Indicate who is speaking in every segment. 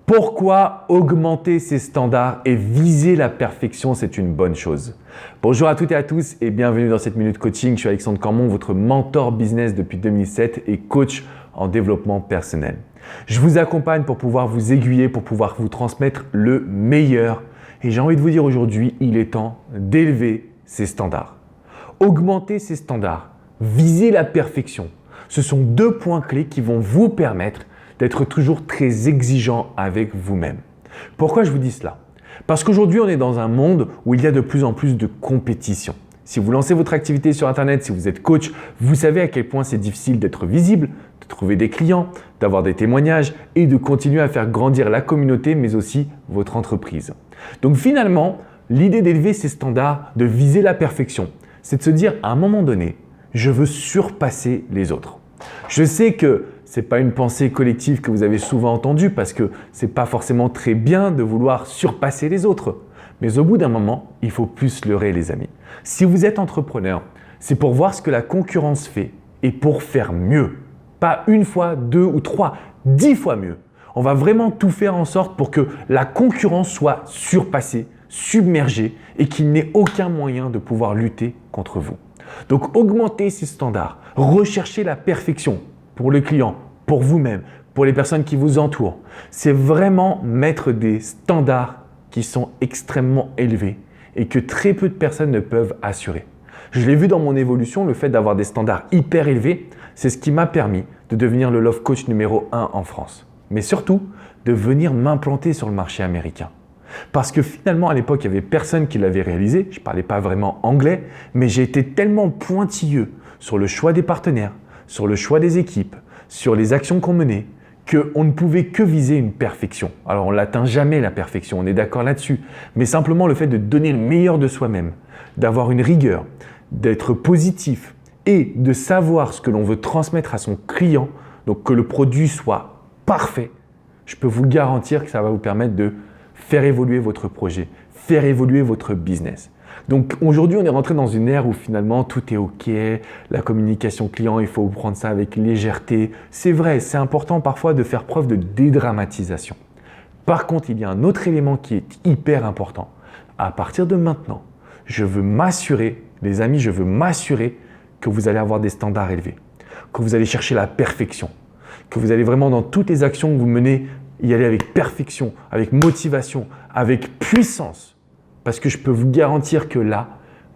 Speaker 1: Pourquoi augmenter ses standards et viser la perfection, c'est une bonne chose? Bonjour à toutes et à tous et bienvenue dans cette Minute Coaching. Je suis Alexandre Cormon, votre mentor business depuis 2007 et coach en développement personnel. Je vous accompagne pour pouvoir vous aiguiller, pour pouvoir vous transmettre le meilleur. Et j'ai envie de vous dire aujourd'hui, il est temps d'élever ses standards. Augmenter ses standards, viser la perfection, ce sont deux points clés qui vont vous permettre d'être toujours très exigeant avec vous-même. Pourquoi je vous dis cela? Parce qu'aujourd'hui, on est dans un monde où il y a de plus en plus de compétition. Si vous lancez votre activité sur Internet, si vous êtes coach, vous savez à quel point c'est difficile d'être visible, de trouver des clients, d'avoir des témoignages et de continuer à faire grandir la communauté, mais aussi votre entreprise. Donc finalement, l'idée d'élever ses standards, de viser la perfection, c'est de se dire à un moment donné, je veux surpasser les autres. Je sais que ce n'est pas une pensée collective que vous avez souvent entendue parce que ce n'est pas forcément très bien de vouloir surpasser les autres. Mais au bout d'un moment, il faut plus se leurrer les amis. Si vous êtes entrepreneur, c'est pour voir ce que la concurrence fait et pour faire mieux. Pas une fois, deux ou trois, 10 fois mieux. On va vraiment tout faire en sorte pour que la concurrence soit surpassée, submergée et qu'il n'ait aucun moyen de pouvoir lutter contre vous. Donc augmentez ces standards, recherchez la perfection pour le client, pour vous-même, pour les personnes qui vous entourent. C'est vraiment mettre des standards qui sont extrêmement élevés et que très peu de personnes ne peuvent assurer. Je l'ai vu dans mon évolution, le fait d'avoir des standards hyper élevés, c'est ce qui m'a permis de devenir le Love Coach numéro 1 en France. Mais surtout, de venir m'implanter sur le marché américain. Parce que finalement, à l'époque, il n'y avait personne qui l'avait réalisé. Je ne parlais pas vraiment anglais, mais j'ai été tellement pointilleux sur le choix des partenaires, sur le choix des équipes, sur les actions qu'on menait, qu'on ne pouvait que viser une perfection. Alors, on ne l'atteint jamais la perfection, on est d'accord là-dessus. Mais simplement le fait de donner le meilleur de soi-même, d'avoir une rigueur, d'être positif et de savoir ce que l'on veut transmettre à son client, donc que le produit soit parfait, je peux vous garantir que ça va vous permettre de faire évoluer votre projet, faire évoluer votre business. Donc aujourd'hui, on est rentré dans une ère où finalement tout est OK, la communication client, il faut prendre ça avec légèreté. C'est vrai, c'est important parfois de faire preuve de dédramatisation. Par contre, il y a un autre élément qui est hyper important. À partir de maintenant, je veux m'assurer, les amis, je veux m'assurer que vous allez avoir des standards élevés, que vous allez chercher la perfection, que vous allez vraiment dans toutes les actions que vous menez, y aller avec perfection, avec motivation, avec puissance. Parce que je peux vous garantir que là,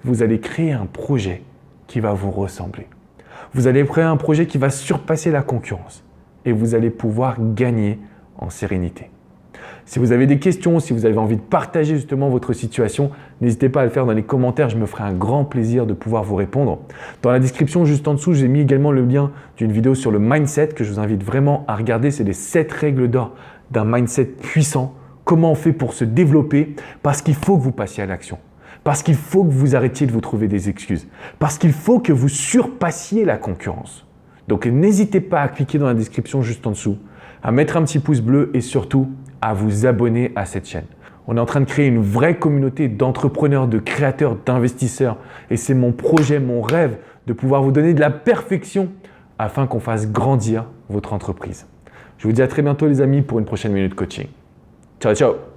Speaker 1: vous allez créer un projet qui va vous ressembler. Vous allez créer un projet qui va surpasser la concurrence et vous allez pouvoir gagner en sérénité. Si vous avez des questions, si vous avez envie de partager justement votre situation, n'hésitez pas à le faire dans les commentaires, je me ferai un grand plaisir de pouvoir vous répondre. Dans la description juste en dessous, j'ai mis également le lien d'une vidéo sur le mindset que je vous invite vraiment à regarder. C'est les 7 règles d'or d'un mindset puissant. Comment on fait pour se développer? Parce qu'il faut que vous passiez à l'action. Parce qu'il faut que vous arrêtiez de vous trouver des excuses. Parce qu'il faut que vous surpassiez la concurrence. Donc n'hésitez pas à cliquer dans la description juste en dessous, à mettre un petit pouce bleu et surtout à vous abonner à cette chaîne. On est en train de créer une vraie communauté d'entrepreneurs, de créateurs, d'investisseurs et c'est mon projet, mon rêve de pouvoir vous donner de la perfection afin qu'on fasse grandir votre entreprise. Je vous dis à très bientôt les amis pour une prochaine Minute Coaching. Ciao, ciao!